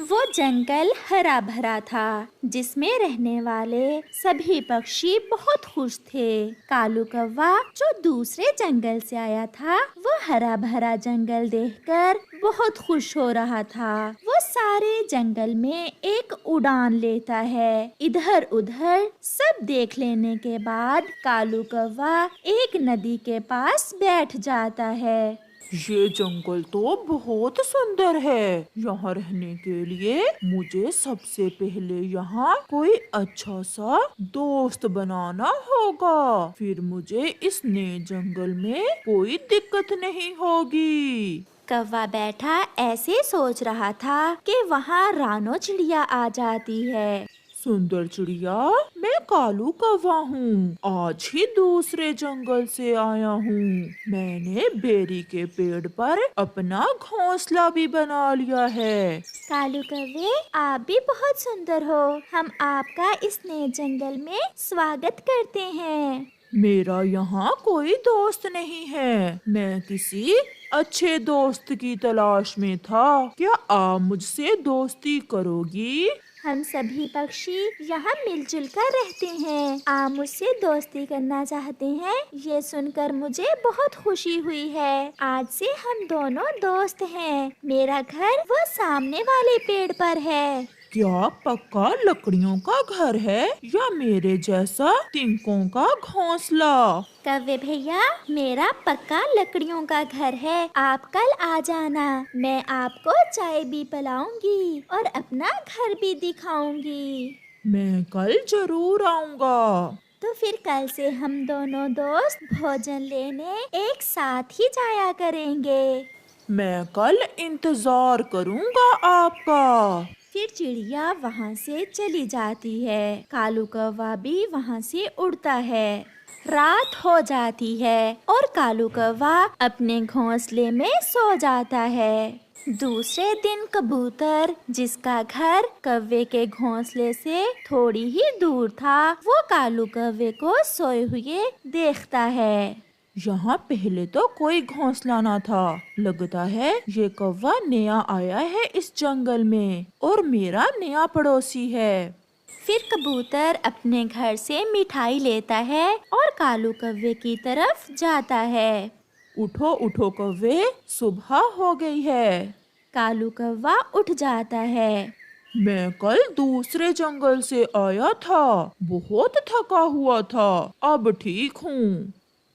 वो जंगल हरा भरा था जिसमें रहने वाले सभी पक्षी बहुत खुश थे। कालू कौवा जो दूसरे जंगल से आया था वो हरा भरा जंगल देखकर बहुत खुश हो रहा था। वो सारे जंगल में एक उड़ान लेता है। इधर उधर सब देख लेने के बाद कालू कौवा एक नदी के पास बैठ जाता है। ये जंगल तो बहुत सुंदर है। यहाँ रहने के लिए मुझे सबसे पहले यहाँ कोई अच्छा सा दोस्त बनाना होगा। फिर मुझे इस नए जंगल में कोई दिक्कत नहीं होगी। कौवा बैठा ऐसे सोच रहा था कि वहाँ रानो चिड़िया आ जाती है। सुंदर चिड़िया, मैं कालू कौवा हूँ। आज ही दूसरे जंगल से आया हूँ। मैंने बेरी के पेड़ पर अपना घोंसला भी बना लिया है। कालू कौवे, आप भी बहुत सुंदर हो। हम आपका इस नए जंगल में स्वागत करते हैं। मेरा यहाँ कोई दोस्त नहीं है। मैं किसी अच्छे दोस्त की तलाश में था। क्या आप मुझसे दोस्ती करोगी? हम सभी पक्षी यहाँ मिलजुल कर रहते हैं। आप मुझसे दोस्ती करना चाहते हैं, ये सुनकर मुझे बहुत खुशी हुई है। आज से हम दोनों दोस्त हैं। मेरा घर वो सामने वाले पेड़ पर है। क्या पक्का लकड़ियों का घर है या मेरे जैसा तिनकों का घोंसला? कौवे भैया, मेरा पक्का लकड़ियों का घर है। आप कल आ जाना। मैं आपको चाय भी पिलाऊंगी और अपना घर भी दिखाऊंगी। मैं कल जरूर आऊंगा। तो फिर कल से हम दोनों दोस्त भोजन लेने एक साथ ही जाया करेंगे। मैं कल इंतजार करूंगा आपका। फिर चिड़िया वहाँ से चली जाती है। कालू कौवा भी वहाँ से उड़ता है। रात हो जाती है और कालू कौवा अपने घोंसले में सो जाता है। दूसरे दिन कबूतर, जिसका घर कौवे के घोंसले से थोड़ी ही दूर था, वो कालू कौवे को सोए हुए देखता है। यहाँ पहले तो कोई घोंसला ना था। लगता है ये कौवा नया आया है इस जंगल में और मेरा नया पड़ोसी है। फिर कबूतर अपने घर से मिठाई लेता है और कालू कौवे की तरफ जाता है। उठो उठो कौवे, सुबह हो गई है। कालू कौवा उठ जाता है। मैं कल दूसरे जंगल से आया था। बहुत थका हुआ था। अब ठीक हूँ।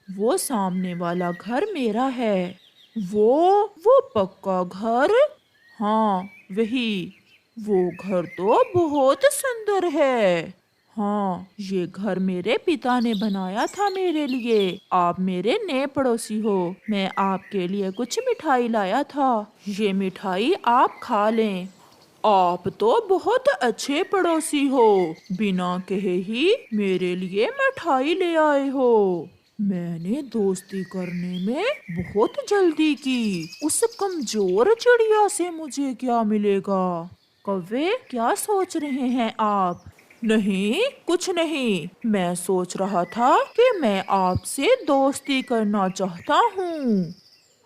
वो सामने वाला घर मेरा है। वो पक्का घर? हाँ, वही। वो घर तो बहुत सुंदर है। हाँ, ये घर मेरे पिता ने बनाया था मेरे लिए। आप मेरे नए पड़ोसी हो। मैं आपके लिए कुछ मिठाई लाया था। ये मिठाई आप खा लें। आप तो बहुत अच्छे पड़ोसी हो। बिना कहे ही मेरे लिए मिठाई ले आए हो। मैंने दोस्ती करने में बहुत जल्दी की। उस कमजोर चिड़िया से मुझे क्या मिलेगा? कौवे, क्या सोच रहे हैं आप? नहीं, कुछ नहीं। मैं सोच रहा था कि मैं आपसे दोस्ती करना चाहता हूँ।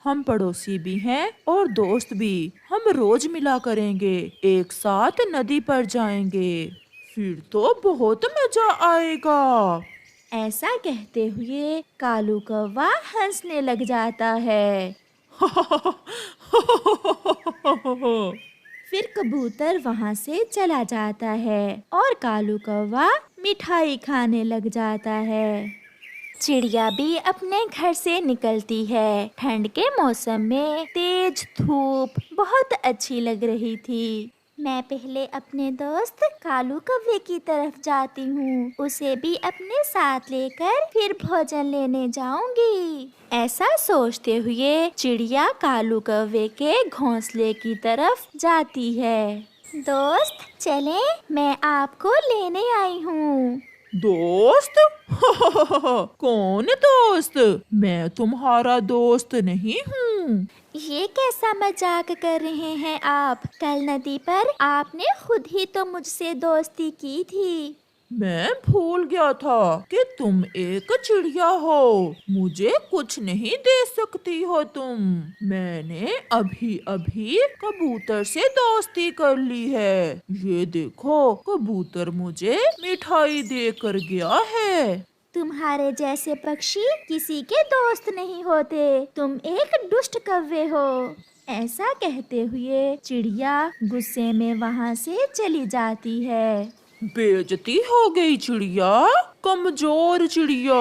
हम पड़ोसी भी हैं और दोस्त भी। हम रोज मिला करेंगे। एक साथ नदी पर जाएंगे। फिर तो बहुत मजा आएगा। ऐसा कहते हुए कालू कौवा हंसने लग जाता है। फिर कबूतर वहाँ से चला जाता है और कालू कौवा मिठाई खाने लग जाता है। चिड़िया भी अपने घर से निकलती है। ठंड के मौसम में तेज धूप बहुत अच्छी लग रही थी। मैं पहले अपने दोस्त कालू कौवे की तरफ जाती हूँ। उसे भी अपने साथ लेकर फिर भोजन लेने जाऊंगी। ऐसा सोचते हुए चिड़िया कालू कौवे के घोंसले की तरफ जाती है। दोस्त चले, मैं आपको लेने आई हूँ। दोस्त? कौन दोस्त? मैं तुम्हारा दोस्त नहीं हूँ। ये कैसा मजाक कर रहे हैं आप? कल नदी पर आपने खुद ही तो मुझसे दोस्ती की थी। मैं भूल गया था कि तुम एक चिड़िया हो। मुझे कुछ नहीं दे सकती हो तुम। मैंने अभी अभी कबूतर से दोस्ती कर ली है। ये देखो, कबूतर मुझे मिठाई दे कर गया है। तुम्हारे जैसे पक्षी किसी के दोस्त नहीं होते। तुम एक दुष्ट कौवे हो। ऐसा कहते हुए चिड़िया गुस्से में वहाँ से चली जाती है। बेइज्जती हो गई चिड़िया, कमजोर चिड़िया।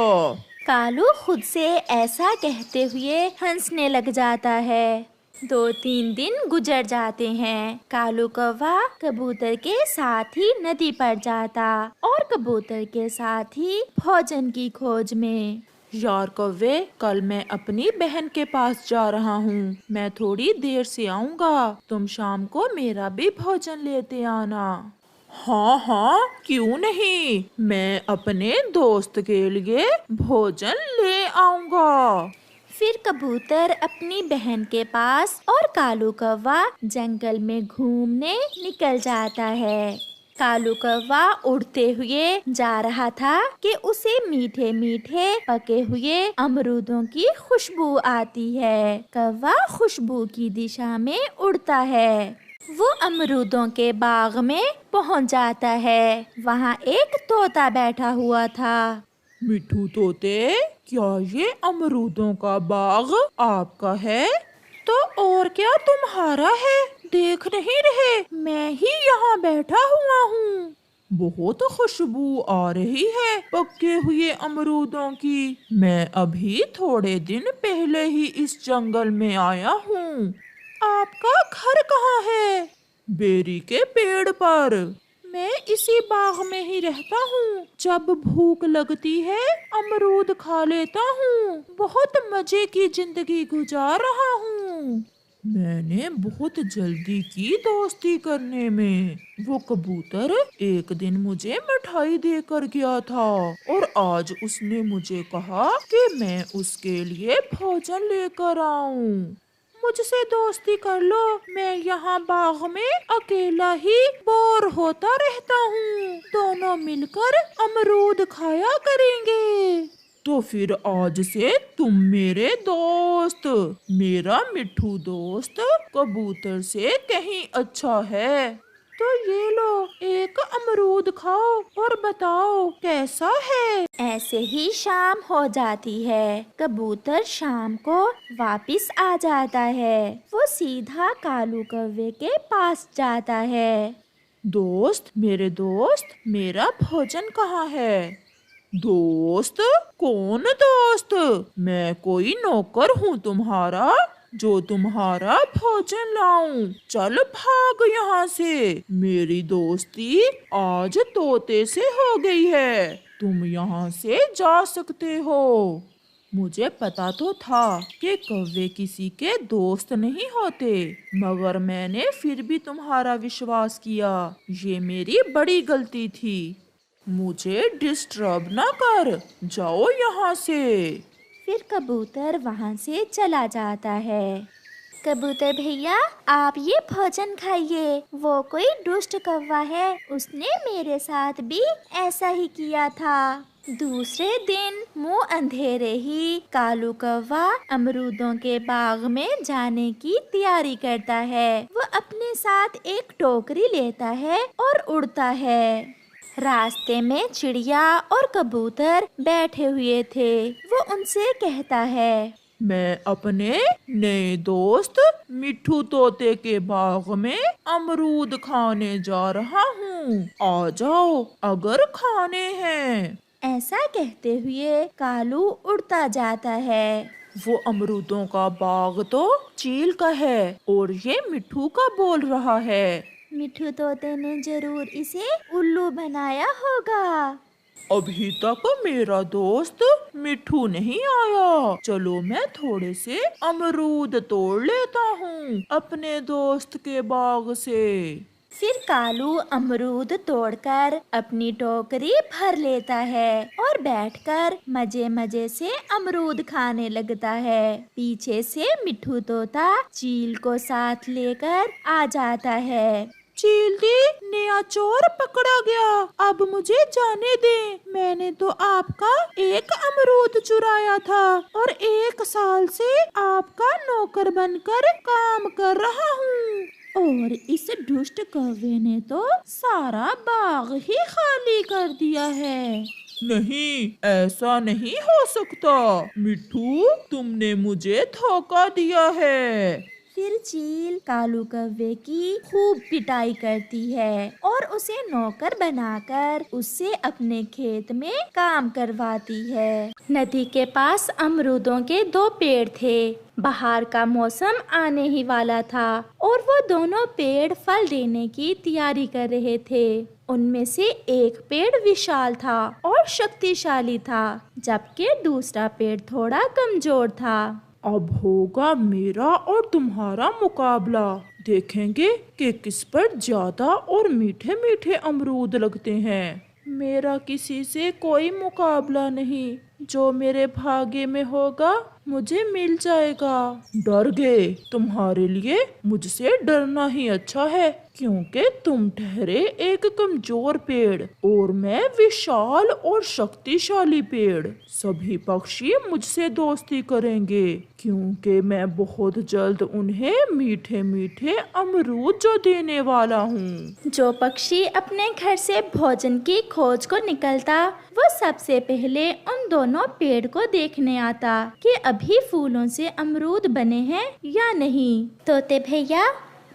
कालू खुद से ऐसा कहते हुए हंसने लग जाता है। 2-3 दिन गुजर जाते हैं। कालू कौवा कबूतर के साथ ही नदी पर जाता और कबूतर के साथ ही भोजन की खोज में। यार कौवे, कल मैं अपनी बहन के पास जा रहा हूँ। मैं थोड़ी देर से आऊँगा। तुम शाम को मेरा भी भोजन लेते आना। हाँ हाँ, क्यों नहीं। मैं अपने दोस्त के लिए भोजन ले आऊँगा। फिर कबूतर अपनी बहन के पास और कालू कौवा जंगल में घूमने निकल जाता है। कालू कौवा उड़ते हुए जा रहा था कि उसे मीठे मीठे पके हुए अमरूदों की खुशबू आती है। कौवा खुशबू की दिशा में उड़ता है। वो अमरूदों के बाग में पहुंच जाता है। वहाँ एक तोता बैठा हुआ था। मिठू तोते, क्या ये अमरूदों का बाग आपका है? तो और क्या तुम्हारा है? देख नहीं रहे, मैं ही यहाँ बैठा हुआ हूँ। बहुत खुशबू आ रही है पके हुए अमरूदों की। मैं अभी थोड़े दिन पहले ही इस जंगल में आया हूँ। आपका घर कहाँ है? बेरी के पेड़ पर। मैं इसी बाग में ही रहता हूँ। जब भूख लगती है अमरूद खा लेता हूँ। बहुत मजे की जिंदगी गुजार रहा हूँ। मैंने बहुत जल्दी की दोस्ती करने में। वो कबूतर एक दिन मुझे मिठाई देकर गया था और आज उसने मुझे कहा कि मैं उसके लिए भोजन लेकर आऊं। मुझसे दोस्ती कर लो, मैं यहाँ बाग में अकेला ही बोर होता रहता हूँ। दोनों मिलकर अमरूद खाया करेंगे। तो फिर आज से तुम मेरे दोस्त। मेरा मिठू दोस्त कबूतर से कहीं अच्छा है। तो ये लो, एक अमरूद खाओ और बताओ कैसा है। ऐसे ही शाम हो जाती है। कबूतर शाम को वापिस आ जाता है। वो सीधा कालू कौवे के पास जाता है। दोस्त, मेरे दोस्त, मेरा भोजन कहाँ है? दोस्त? कौन दोस्त? मैं कोई नौकर हूँ तुम्हारा जो तुम्हारा भोजन लाऊं। चल भाग यहाँ से। मेरी दोस्ती आज तोते से हो गई है। तुम यहाँ से जा सकते हो। मुझे पता तो था कि कौवे किसी के दोस्त नहीं होते, मगर मैंने फिर भी तुम्हारा विश्वास किया। ये मेरी बड़ी गलती थी। मुझे डिस्टर्ब ना कर, जाओ यहाँ से। फिर कबूतर वहाँ से चला जाता है। कबूतर भैया, आप ये भोजन खाइए। वो कोई दुष्ट कौवा है, उसने मेरे साथ भी ऐसा ही किया था। दूसरे दिन मुँह अंधेरे ही कालू कौवा अमरूदों के बाग में जाने की तैयारी करता है। वो अपने साथ एक टोकरी लेता है और उड़ता है। रास्ते में चिड़िया और कबूतर बैठे हुए थे। वो उनसे कहता है, मैं अपने नए दोस्त मिठू तोते के बाग में अमरूद खाने जा रहा हूँ। आ जाओ अगर खाने हैं। ऐसा कहते हुए कालू उड़ता जाता है। वो अमरूदों का बाग तो चील का है और ये मिठू का बोल रहा है। मिठू तोते ने जरूर इसे उल्लू बनाया होगा। अभी तक मेरा दोस्त मिठू नहीं आया। चलो मैं थोड़े से अमरूद तोड़ लेता हूँ अपने दोस्त के बाग से। फिर कालू अमरूद तोड़कर अपनी टोकरी भर लेता है और बैठकर मजे मजे से अमरूद खाने लगता है। पीछे से मिठू तोता चील को साथ लेकर आ जाता है। चील दी, नया चोर पकड़ा गया। अब मुझे जाने दें। मैंने तो आपका एक अमरूद चुराया था और 1 साल से आपका नौकर बनकर काम कर रहा हूँ। और इस दुष्ट कौवे ने तो सारा बाग ही खाली कर दिया है। नहीं, ऐसा नहीं हो सकता। मिट्ठू, तुमने मुझे धोखा दिया है। फिर चील कालू कौवे की खूब पिटाई करती है और उसे नौकर बनाकर उससे अपने खेत में काम करवाती है। नदी के पास अमरूदों के 2 पेड़ थे। बाहर का मौसम आने ही वाला था और वो दोनों पेड़ फल देने की तैयारी कर रहे थे। उनमें से एक पेड़ विशाल था और शक्तिशाली था, जबकि दूसरा पेड़ थोड़ा कमजोर था। अब होगा मेरा और तुम्हारा मुकाबला। देखेंगे कि किस पर ज्यादा और मीठे मीठे अमरूद लगते हैं। मेरा किसी से कोई मुकाबला नहीं। जो मेरे भाग्य में होगा मुझे मिल जाएगा। डर गए? तुम्हारे लिए मुझसे डरना ही अच्छा है, क्योंकि तुम ठहरे एक कमजोर पेड़ और मैं विशाल और शक्तिशाली पेड़। सभी पक्षी मुझसे दोस्ती करेंगे, क्योंकि मैं बहुत जल्द उन्हें मीठे मीठे अमरूद जो देने वाला हूँ। जो पक्षी अपने घर से भोजन की खोज को निकलता, वो सबसे पहले उन दोनों पेड़ को देखने आता कि अभी फूलों से अमरूद बने हैं या नहीं। तोते भैया,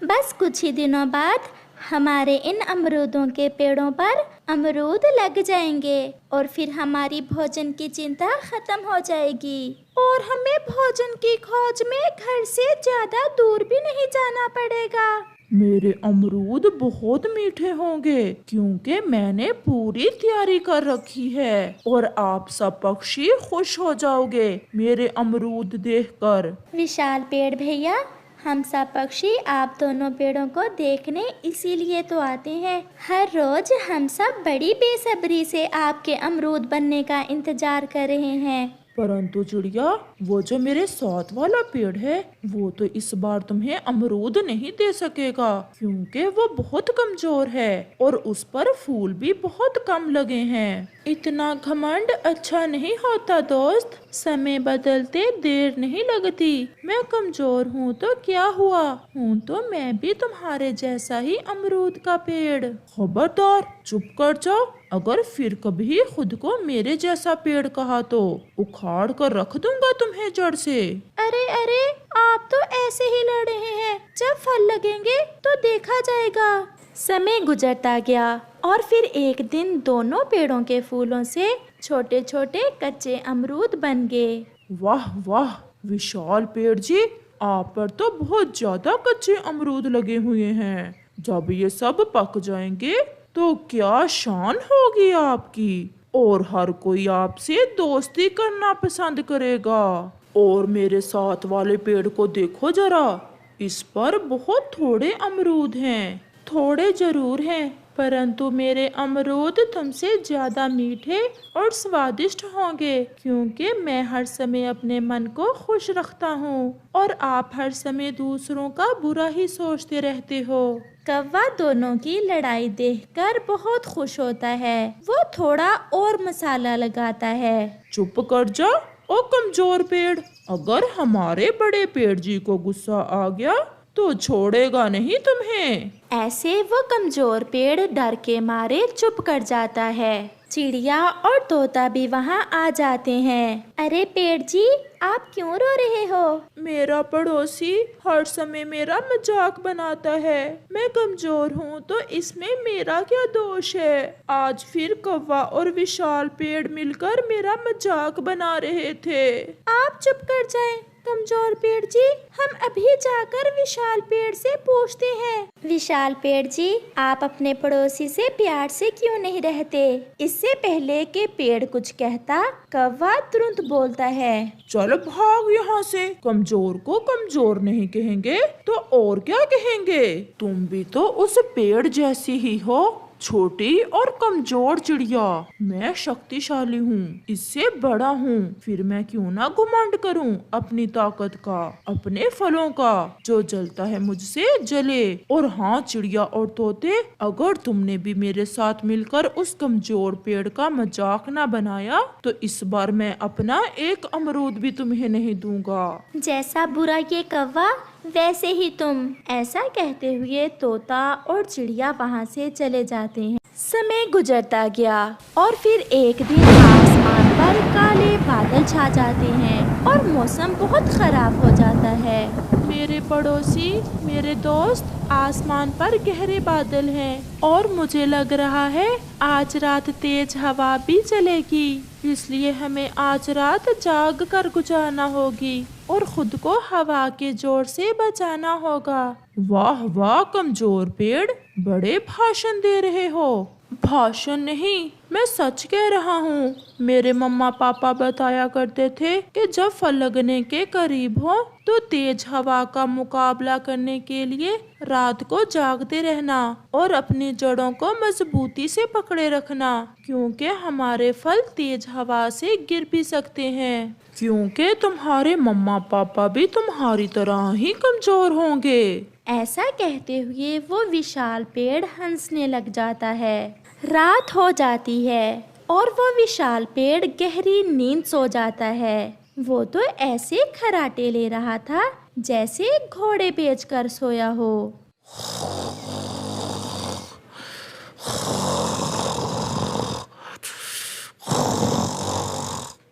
बस कुछ ही दिनों बाद हमारे इन अमरूदों के पेड़ों पर अमरूद लग जाएंगे और फिर हमारी भोजन की चिंता खत्म हो जाएगी और हमें भोजन की खोज में घर से ज्यादा दूर भी नहीं जाना पड़ेगा। मेरे अमरूद बहुत मीठे होंगे, क्योंकि मैंने पूरी तैयारी कर रखी है और आप सब पक्षी खुश हो जाओगे मेरे अमरूद देखकर। विशाल पेड़ भैया, हम सब पक्षी आप दोनों पेड़ों को देखने इसीलिए तो आते हैं। हर रोज हम सब बड़ी बेसब्री से आपके अमरूद बनने का इंतजार कर रहे हैं। परंतु चिड़िया, वो जो मेरे साथ वाला पेड़ है, वो तो इस बार तुम्हें अमरूद नहीं दे सकेगा, क्योंकि वो बहुत कमजोर है और उस पर फूल भी बहुत कम लगे हैं। इतना घमंड अच्छा नहीं होता दोस्त। समय बदलते देर नहीं लगती। मैं कमजोर हूँ तो क्या हुआ, हूँ तो मैं भी तुम्हारे जैसा ही अमरूद का पेड़। खबरदार, चुप कर जाओ। अगर फिर कभी खुद को मेरे जैसा पेड़ कहा तो उखाड़ कर रख दूंगा तुम्हें जड़ से। अरे अरे, आप तो ऐसे ही लड़ रहे हैं। जब फल लगेंगे तो देखा जाएगा। समय गुजरता गया और फिर एक दिन दोनों पेड़ों के फूलों से छोटे छोटे कच्चे अमरूद बन गए। वाह वाह विशाल पेड़ जी, आप पर तो बहुत ज्यादा कच्चे अमरूद लगे हुए हैं। जब ये सब पक जाएंगे तो क्या शान होगी आपकी, और हर कोई आपसे दोस्ती करना पसंद करेगा। और मेरे साथ वाले पेड़ को देखो जरा, इस पर बहुत थोड़े अमरूद हैं। थोड़े जरूर हैं, परंतु मेरे अमरूद तुमसे ज्यादा मीठे और स्वादिष्ट होंगे, क्योंकि मैं हर समय अपने मन को खुश रखता हूँ और आप हर समय दूसरों का बुरा ही सोचते रहते हो। कौवा दोनों की लड़ाई देखकर बहुत खुश होता है। वो थोड़ा और मसाला लगाता है। चुप कर जा ओ कमजोर पेड़। अगर हमारे बड़े पेड़ जी को गुस्सा आ गया तो छोड़ेगा नहीं तुम्हें। ऐसे वो कमजोर पेड़ डर के मारे चुप कर जाता है। चिड़िया और तोता भी वहाँ आ जाते हैं। अरे पेड़ जी, आप क्यों रो रहे हो? मेरा पड़ोसी हर समय मेरा मजाक बनाता है। मैं कमजोर हूँ तो इसमें मेरा क्या दोष है। आज फिर कौवा और विशाल पेड़ मिलकर मेरा मजाक बना रहे थे। आप चुप कर जाएं, कमजोर पेड़ जी। हम अभी जाकर विशाल पेड़ से पूछते हैं। विशाल पेड़ जी, आप अपने पड़ोसी से प्यार से क्यों नहीं रहते? इससे पहले कि पेड़ कुछ कहता, कौवा तुरंत बोलता है, चल भाग यहाँ से। कमजोर को कमजोर नहीं कहेंगे तो और क्या कहेंगे। तुम भी तो उस पेड़ जैसी ही हो। छोटी और कमजोर चिड़िया, मैं शक्तिशाली हूँ, इससे बड़ा हूँ, फिर मैं क्यों ना घुमंड करूँ अपनी ताकत का, अपने फलों का, जो जलता है मुझसे जले। और हाँ चिड़िया और तोते, अगर तुमने भी मेरे साथ मिलकर उस कमजोर पेड़ का मजाक ना बनाया तो इस बार मैं अपना एक अमरूद भी तुम्हें नहीं दूंगा। जैसा बुरा ये कौवा वैसे ही तुम। ऐसा कहते हुए तोता और चिड़िया वहाँ से चले जाते हैं। समय गुजरता गया और फिर एक दिन आसमान पर काले बादल छा जाते हैं और मौसम बहुत खराब हो जाता है। मेरे पड़ोसी, मेरे दोस्त, आसमान पर गहरे बादल हैं और मुझे लग रहा है आज रात तेज हवा भी चलेगी, इसलिए हमें आज रात जाग कर गुजारना होगी और खुद को हवा के जोर से बचाना होगा। वाह वाह कमजोर पेड़, बड़े भाषण दे रहे हो। भाषण नहीं, मैं सच कह रहा हूँ। मेरे मम्मा पापा बताया करते थे कि जब फल लगने के करीब हो तो तेज हवा का मुकाबला करने के लिए रात को जागते रहना और अपनी जड़ों को मजबूती से पकड़े रखना, क्योंकि हमारे फल तेज हवा से गिर भी सकते हैं, क्योंकि तुम्हारे मम्मा पापा भी तुम्हारी तरह ही कमजोर होंगे। ऐसा कहते हुए वो विशाल पेड़ हंसने लग जाता है। रात हो जाती है और वो विशाल पेड़ गहरी नींद सो जाता है। वो तो ऐसे खर्राटे ले रहा था जैसे घोड़े बेचकर सोया हो।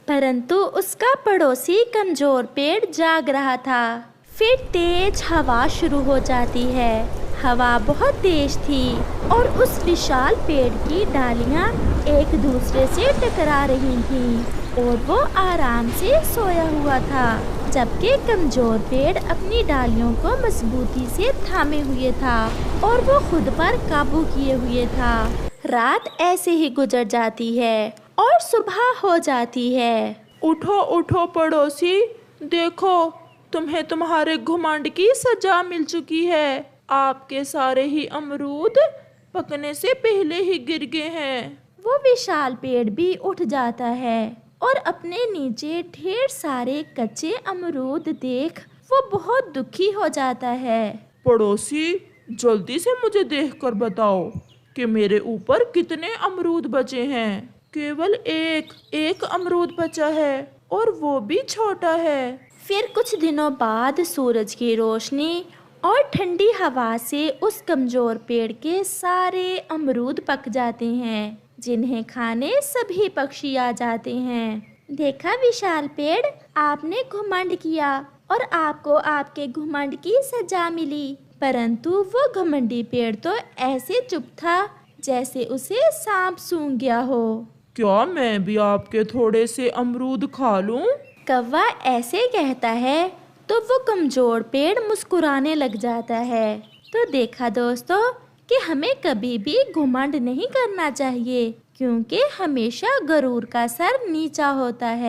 परंतु उसका पड़ोसी कमजोर पेड़ जाग रहा था। फिर तेज हवा शुरू हो जाती है। हवा बहुत तेज थी और उस विशाल पेड़ की डालियां एक दूसरे से टकरा रही थीं और वो आराम से सोया हुआ था, जबकि कमजोर पेड़ अपनी डालियों को मजबूती से थामे हुए था और वो खुद पर काबू किए हुए था। रात ऐसे ही गुजर जाती है और सुबह हो जाती है। उठो उठो पड़ोसी, देखो तुम्हें तुम्हारे घुमंड की सजा मिल चुकी है। आपके सारे ही अमरूद पकने से पहले ही गिर गए हैं। वो विशाल पेड़ भी उठ जाता है और अपने नीचे ढेर सारे कच्चे अमरूद देख वो बहुत दुखी हो जाता है। पड़ोसी, जल्दी से मुझे देखकर बताओ कि मेरे ऊपर कितने अमरूद बचे हैं। केवल एक अमरूद बचा है और वो भी छोटा है। फिर कुछ दिनों बाद सूरज की रोशनी और ठंडी हवा से उस कमजोर पेड़ के सारे अमरूद पक जाते हैं, जिन्हें खाने सभी पक्षी आ जाते हैं। देखा विशाल पेड़, आपने घुमंड किया और आपको आपके घुमंड की सजा मिली। परंतु वो घमंडी पेड़ तो ऐसे चुप था जैसे उसे सांप सूंघ गया हो। क्या मैं भी आपके थोड़े से अमरूद खा लूं? कौवा ऐसे कहता है तो वो कमजोर पेड़ मुस्कुराने लग जाता है। तो देखा दोस्तों कि हमें कभी भी घुमंड नहीं करना चाहिए, क्योंकि हमेशा गरूर का सर नीचा होता है।